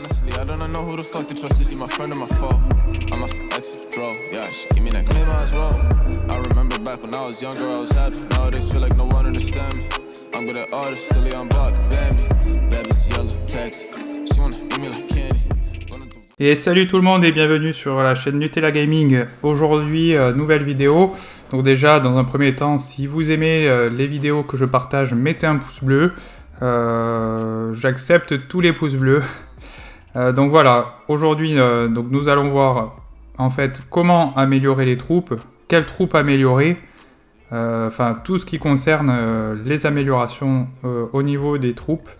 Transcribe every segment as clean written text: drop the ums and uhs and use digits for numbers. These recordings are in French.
Honestly, I don't know who the fuck to trust. Is he my friend or my foe? I'm off the exit, draw. Yeah, she give me that claim as well. I remember back when I was younger, I was happy. Nowadays feel like no one understand me. I'm good at artists, silly, I'm Bob, Bambi. Baby's yellow, text. She wanna eat me like candy. Et salut tout le monde et bienvenue sur la chaîne Nutella Gaming. Aujourd'hui, nouvelle vidéo. Donc déjà, dans un premier temps, si vous aimez les vidéos que je partage, mettez un pouce bleu. J'accepte tous les pouces bleus. Donc voilà, aujourd'hui, donc nous allons voir en fait comment améliorer les troupes, quelles troupes améliorer, enfin tout ce qui concerne les améliorations au niveau des troupes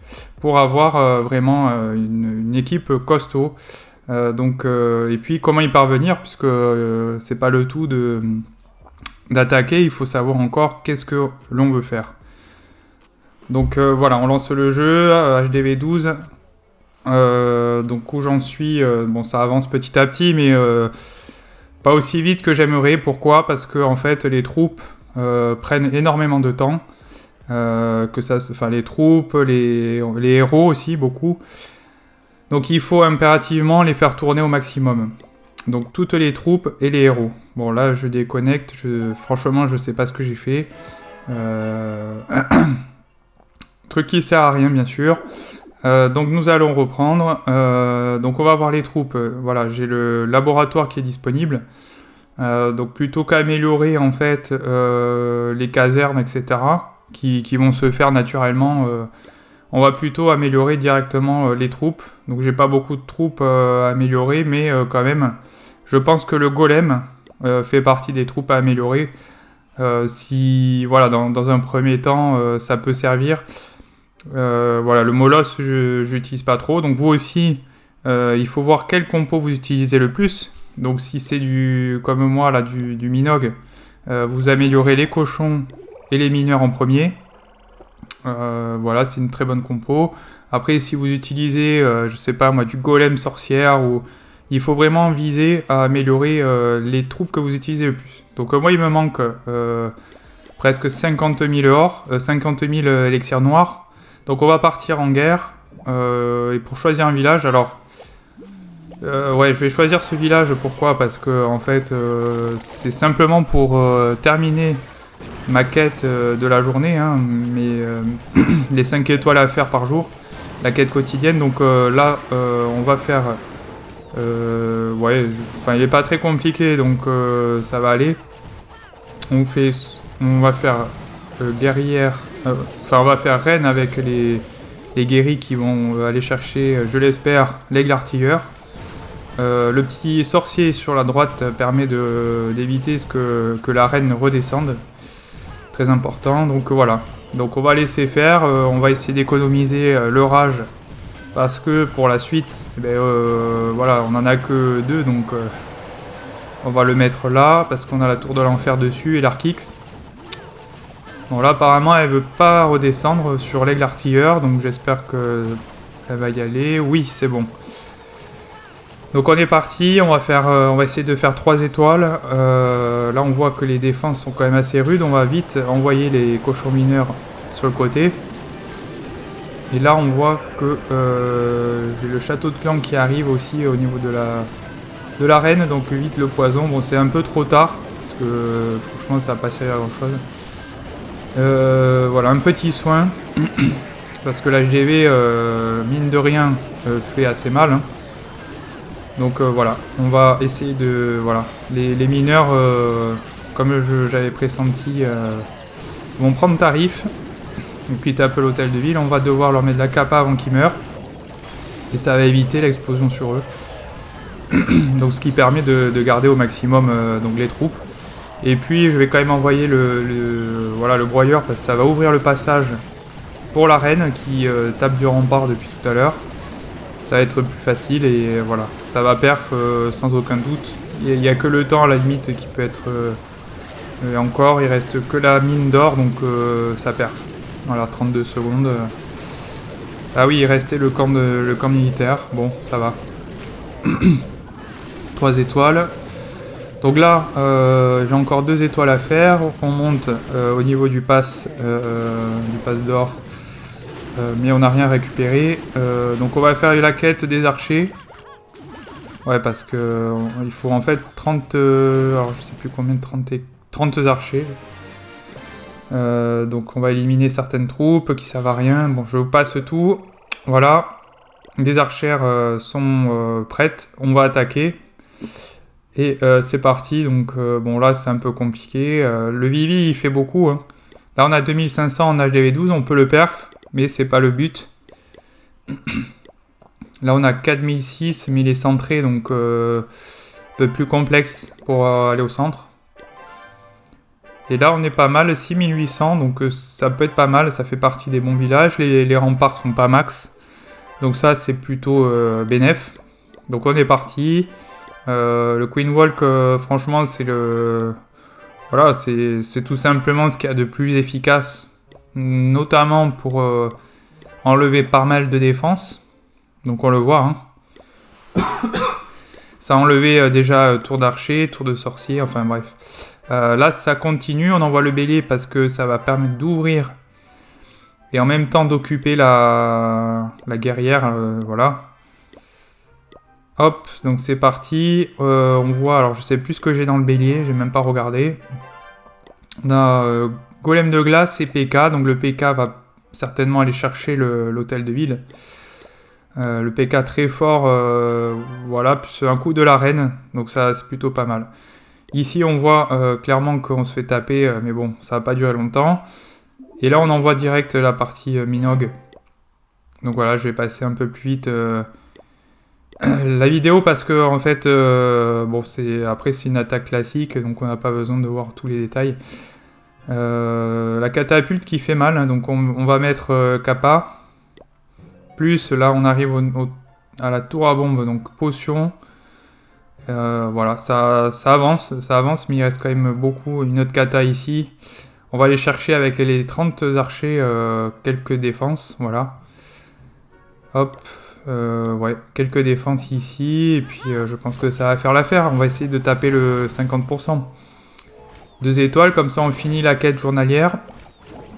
pour avoir vraiment une équipe costaud. Et puis comment y parvenir, puisque c'est pas le tout d'attaquer, il faut savoir encore qu'est-ce que l'on veut faire. Donc voilà, on lance le jeu, HDV 12. Donc où j'en suis, bon ça avance petit à petit, mais pas aussi vite que j'aimerais. Pourquoi ? Parce que en fait les troupes prennent énormément de temps. Les troupes, les héros aussi, beaucoup. Donc il faut impérativement les faire tourner au maximum. Donc toutes les troupes et les héros. Bon là je déconnecte, franchement je sais pas ce que j'ai fait. Truc qui sert à rien bien sûr. Donc nous allons reprendre. Donc on va voir les troupes. Voilà, j'ai le laboratoire qui est disponible. Donc plutôt qu'améliorer en fait les casernes, etc. qui vont se faire naturellement. On va plutôt améliorer directement les troupes. Donc j'ai pas beaucoup de troupes à améliorer, mais quand même, je pense que le golem fait partie des troupes à améliorer. Si voilà, dans un premier temps, ça peut servir. Voilà, le molosse, je n'utilise pas trop. Donc vous aussi, il faut voir quel compo vous utilisez le plus. Donc si c'est comme moi là, du Minogue, vous améliorez les cochons et les mineurs en premier. Voilà, c'est une très bonne compo. Après, si vous utilisez, je sais pas moi, du golem sorcière, il faut vraiment viser à améliorer les troupes que vous utilisez le plus. Donc moi, il me manque presque 50 000 or, 50 000 élixirs noirs. Donc on va partir en guerre. Et pour choisir un village, alors... ouais, je vais choisir ce village. Pourquoi ? Parce que en fait, c'est simplement pour terminer ma quête de la journée, hein, mais les 5 étoiles à faire par jour, la quête quotidienne. Donc là, on va faire... il est pas très compliqué, donc ça va aller. On va faire guerrière... on va faire reine avec les guéris qui vont aller chercher, je l'espère, l'aigle artilleur. Le petit sorcier sur la droite permet d'éviter que la reine redescende. Très important, donc voilà. Donc on va laisser faire, on va essayer d'économiser le rage. Parce que pour la suite, voilà, on en a que 2, donc on va le mettre là, parce qu'on a la tour de l'enfer dessus et l'Arkix. Bon là apparemment elle veut pas redescendre sur l'aigle artilleur, donc j'espère qu'elle va y aller. Oui, c'est bon. Donc on est parti, on va essayer de faire 3 étoiles. Là on voit que les défenses sont quand même assez rudes, on va vite envoyer les cochons mineurs sur le côté. Et là on voit que j'ai le château de clan qui arrive aussi au niveau de l'arène, donc vite le poison. Bon c'est un peu trop tard, parce que franchement ça va pas servir à grand chose. Voilà, un petit soin, parce que la HDV, mine de rien, fait assez mal. Hein. Donc voilà, on va essayer de... Voilà, les mineurs, comme j'avais pressenti, vont prendre tarif. Donc ils tapent l'hôtel de ville, on va devoir leur mettre de la capa avant qu'ils meurent. Et ça va éviter l'explosion sur eux. Donc ce qui permet de garder au maximum donc les troupes. Et puis je vais quand même envoyer le broyeur, parce que ça va ouvrir le passage pour la reine qui tape du rempart depuis tout à l'heure. Ça va être plus facile et voilà, ça va perf sans aucun doute. Il n'y a que le temps à la limite qui peut être... encore, il reste que la mine d'or, donc ça perf. Voilà, 32 secondes. Ah oui, il restait le camp militaire, bon, ça va. 3 étoiles. Donc là, j'ai encore 2 étoiles à faire. On monte au niveau du pass d'or. mais on n'a rien récupéré. Donc on va faire la quête des archers. Ouais, parce que il faut en fait 30... alors je sais plus combien de 30 archers. Donc on va éliminer certaines troupes qui servent à rien. Bon, je vous passe tout. Voilà. Les archères sont prêtes. On va attaquer. Et c'est parti. Donc bon, là c'est un peu compliqué. Le Vivi il fait beaucoup. Hein. Là on a 2500 en HDV12. On peut le perf. Mais c'est pas le but. Là on a 4006. Mais il est centré. Donc un peu plus complexe pour aller au centre. Et là on est pas mal, 6800, donc ça peut être pas mal, ça fait partie des bons villages, les remparts sont pas max, donc ça c'est plutôt bénef. Donc on est parti, le Queen Walk franchement c'est le... Voilà, c'est tout simplement ce qu'il y a de plus efficace, notamment pour enlever pas mal de défense, donc on le voit, hein. Ça a enlevé déjà tour d'archer, tour de sorcier, enfin bref. Là ça continue, on envoie le bélier parce que ça va permettre d'ouvrir et en même temps d'occuper la guerrière, voilà. Hop, donc c'est parti, on voit, alors je sais plus ce que j'ai dans le bélier, j'ai même pas regardé. On a golem de glace et PK, donc le PK va certainement aller chercher l'hôtel de ville. Le PK très fort, voilà, plus un coup de la reine, donc ça c'est plutôt pas mal. Ici, on voit clairement qu'on se fait taper, mais bon, ça va pas durer longtemps. Et là, on envoie direct la partie Minogue. Donc voilà, je vais passer un peu plus vite la vidéo parce que en fait, bon, après c'est une attaque classique, donc on n'a pas besoin de voir tous les détails. La catapulte qui fait mal, hein, donc on va mettre Kappa. Plus là, on arrive à la tour à bombe, donc potion. Voilà, ça avance, mais il reste quand même beaucoup. Une autre kata ici. On va aller chercher avec les 30 archers quelques défenses, voilà. Hop, ouais, quelques défenses ici, et puis je pense que ça va faire l'affaire. On va essayer de taper le 50%. 2 étoiles, comme ça on finit la quête journalière,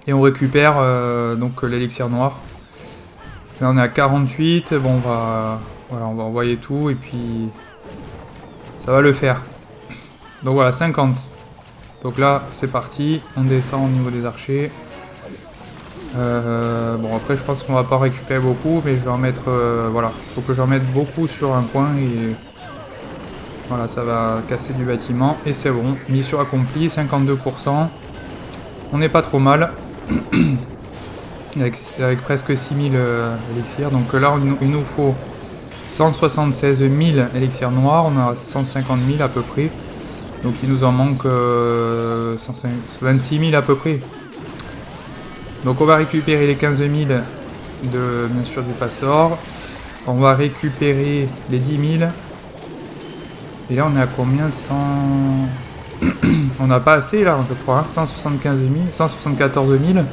et on récupère donc l'élixir noir. Là on est à 48, bon voilà, on va envoyer tout, et puis... ça va le faire. Donc voilà, 50. Donc là, c'est parti. On descend au niveau des archers. Bon, après, je pense qu'on va pas récupérer beaucoup, mais je vais en mettre... voilà, il faut que j'en mette beaucoup sur un coin. Et voilà, ça va casser du bâtiment. Et c'est bon. Mission accomplie, 52%. On n'est pas trop mal. avec presque 6000 élixirs. Donc là, il nous faut... 176 000 élixirs noirs, on a 150 000 à peu près. Donc il nous en manque 26 000 à peu près. Donc on va récupérer les 15 000 bien sûr du passeur. On va récupérer les 10 000. Et là on est à combien? 100... on n'a pas assez là, je crois. 175 000, 174 000.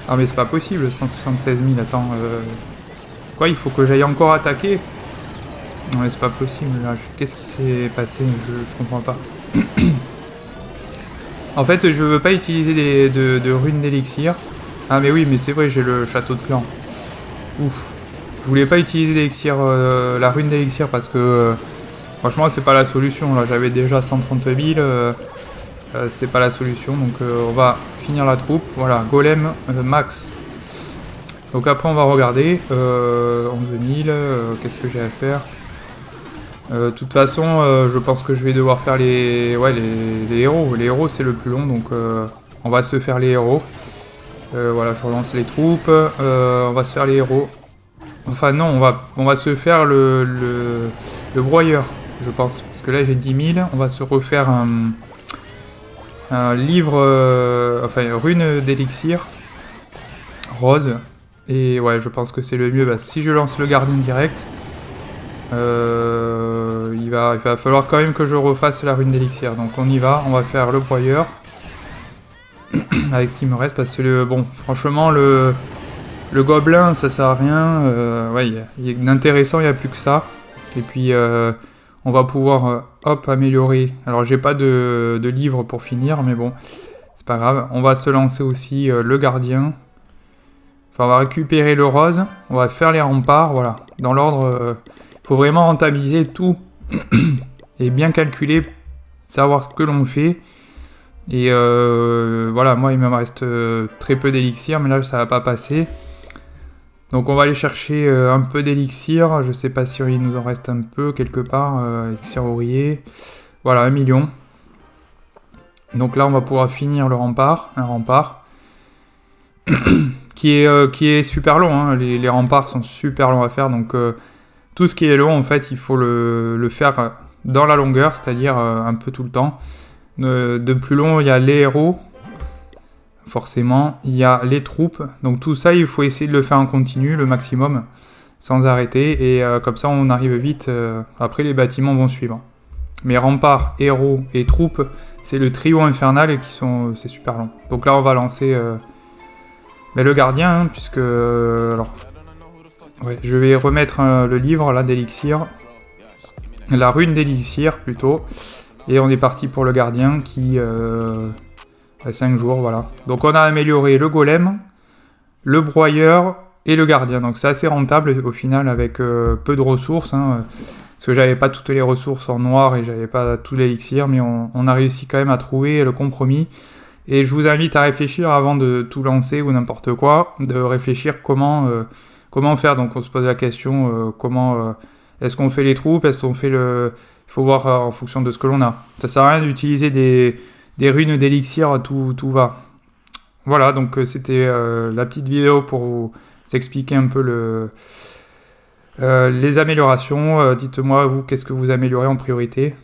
Ah mais c'est pas possible, 176 000, attends... Quoi, il faut que j'aille encore attaquer? Non mais c'est pas possible là, qu'est-ce qui s'est passé? Je comprends pas. En fait je veux pas utiliser de runes d'élixir. Ah mais oui, mais c'est vrai, j'ai le château de clan. Ouf. Je voulais pas utiliser d'élixir, la rune d'élixir parce que franchement c'est pas la solution là, j'avais déjà 130 000, c'était pas la solution, donc on va finir la troupe. Voilà, golem max. Donc après on va regarder, 11 000, qu'est-ce que j'ai à faire? De toute façon, je pense que je vais devoir faire les héros. Les héros c'est le plus long, donc on va se faire les héros. Voilà, je relance les troupes, on va se faire les héros. Enfin non, on va se faire le broyeur, je pense. Parce que là j'ai 10 000, on va se refaire un livre, enfin une rune d'élixir rose. Et ouais, je pense que c'est le mieux. Bah, si je lance le gardien direct, il va falloir quand même que je refasse la rune d'élixir. Donc on y va, on va faire le broyeur. Avec ce qui me reste, parce que bon, franchement, le gobelin, ça sert à rien. Ouais, d'intéressant, il n'y a plus que ça. Et puis, on va pouvoir, hop, améliorer. Alors, j'ai pas de livre pour finir, mais bon, c'est pas grave. On va se lancer aussi le gardien. Enfin, on va récupérer le rose, on va faire les remparts, voilà. Dans l'ordre, il faut vraiment rentabiliser tout et bien calculer, savoir ce que l'on fait. Et voilà, moi il me reste très peu d'élixir, mais là ça va pas passer. Donc on va aller chercher un peu d'élixir, je sais pas si il nous en reste un peu quelque part, élixir ouvrier. Voilà, 1 million. Donc là on va pouvoir finir le rempart, un rempart. qui est super long, hein. Les remparts sont super longs à faire, donc tout ce qui est long en fait il faut le faire dans la longueur, c'est-à-dire un peu tout le temps. De plus long il y a les héros, forcément, il y a les troupes, donc tout ça il faut essayer de le faire en continu, le maximum, sans arrêter, et comme ça on arrive vite, après les bâtiments vont suivre. Mais remparts, héros et troupes, c'est le trio infernal et c'est super long. Donc là on va lancer mais le gardien, hein, puisque... alors, ouais, je vais remettre le livre là d'élixir, la rune d'élixir plutôt, et on est parti pour le gardien qui... 5 jours, voilà. Donc on a amélioré le golem, le broyeur et le gardien. Donc c'est assez rentable au final avec peu de ressources. Hein, parce que j'avais pas toutes les ressources en noir et j'avais pas tout l'élixir, mais on a réussi quand même à trouver le compromis. Et je vous invite à réfléchir avant de tout lancer ou n'importe quoi, de réfléchir comment faire. Donc on se pose la question comment est-ce qu'on fait les troupes, est-ce qu'on fait le... Il faut voir en fonction de ce que l'on a. Ça sert à rien d'utiliser des runes d'élixir, tout va. Voilà, donc c'était la petite vidéo pour vous expliquer un peu les améliorations. Dites-moi, vous, qu'est-ce que vous améliorez en priorité?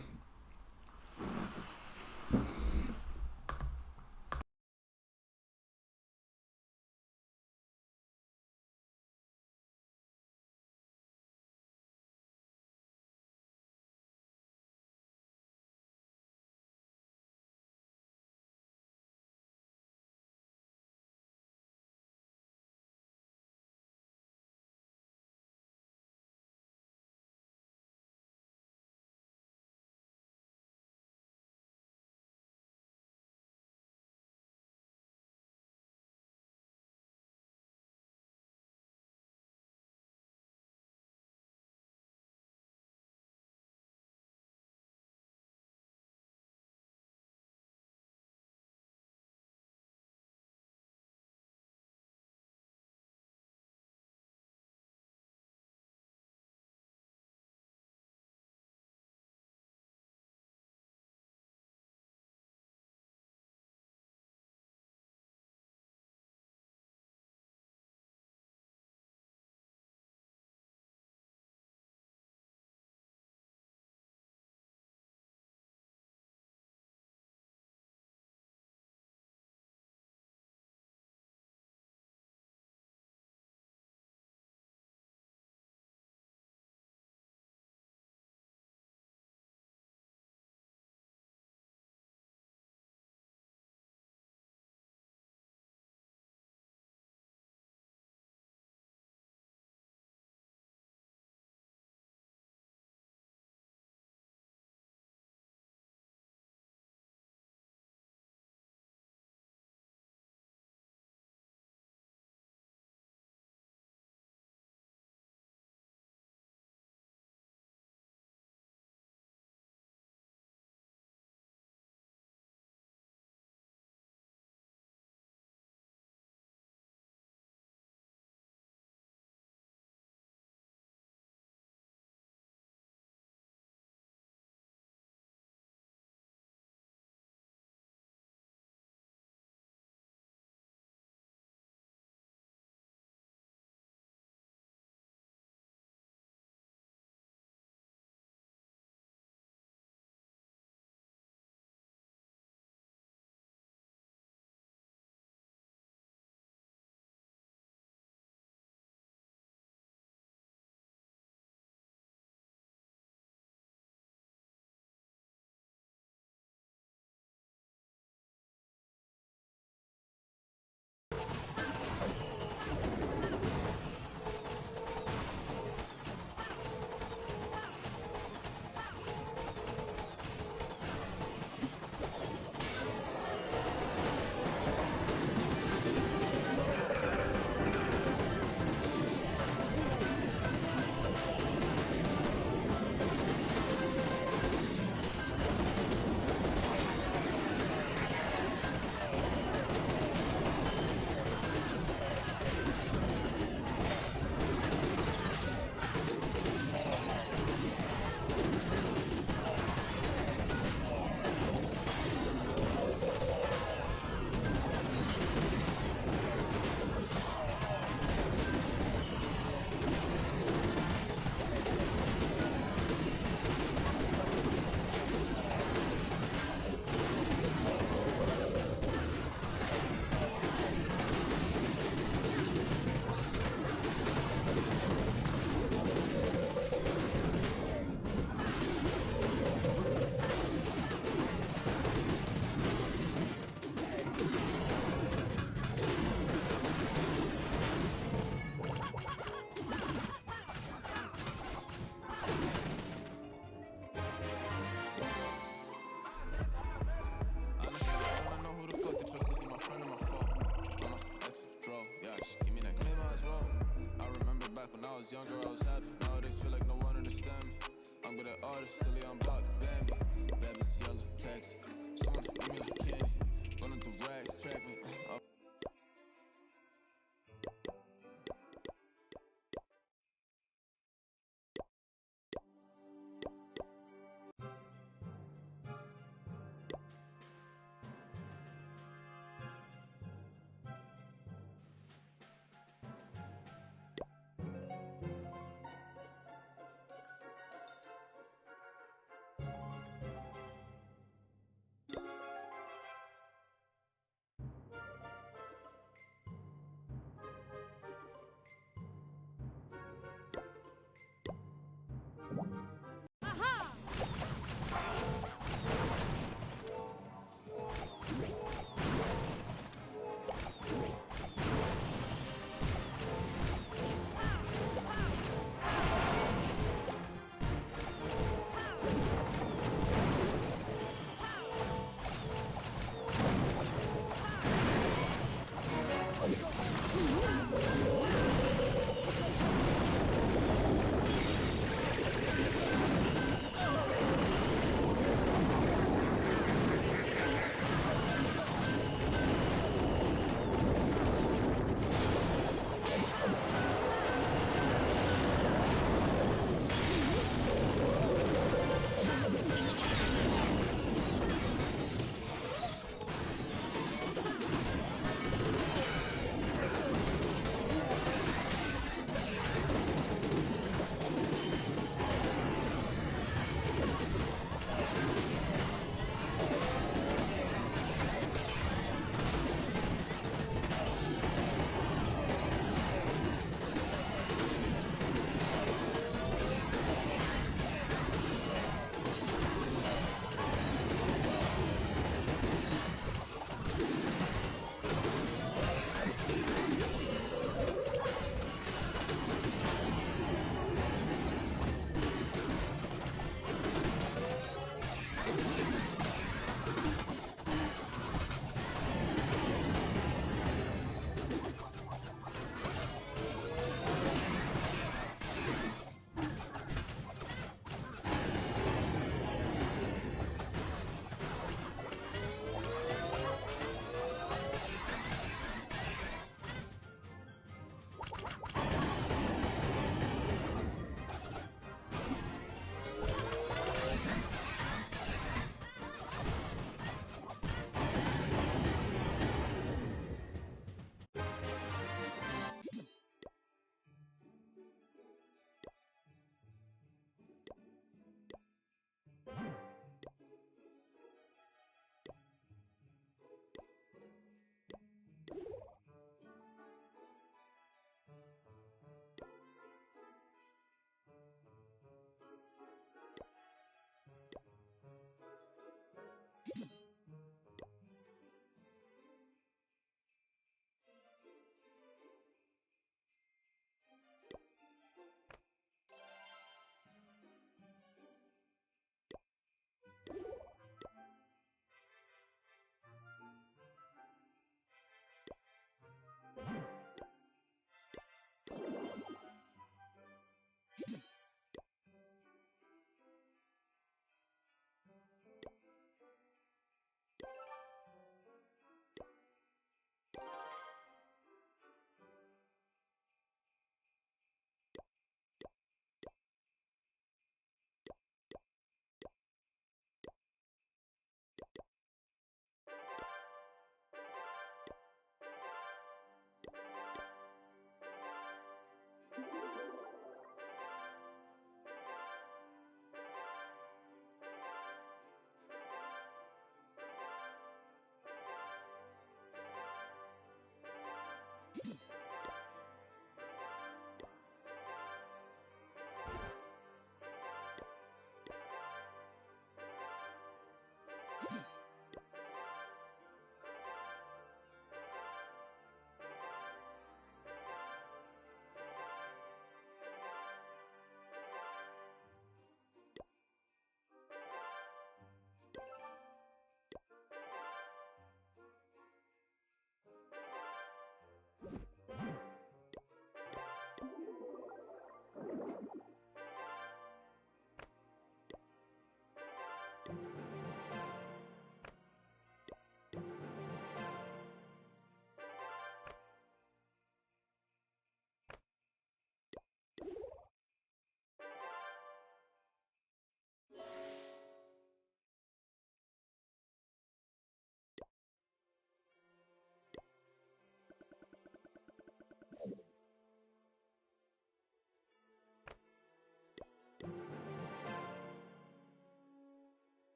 happy. Nowadays feel like no one understand me. I'm good at artists, silly, I'm block, Bambi. Baby's yellow, text. Someone give me like candy. Running through rags, track me.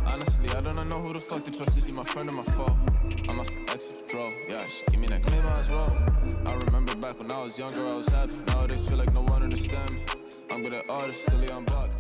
Honestly, I don't know who the fuck to trust. Is he my friend or my foe? I'm off the exit, bro. Yeah, she give me that claim I was roll. I remember back when I was younger, I was happy. Nowadays feel like no one understand me. I'm good at artists, silly on block.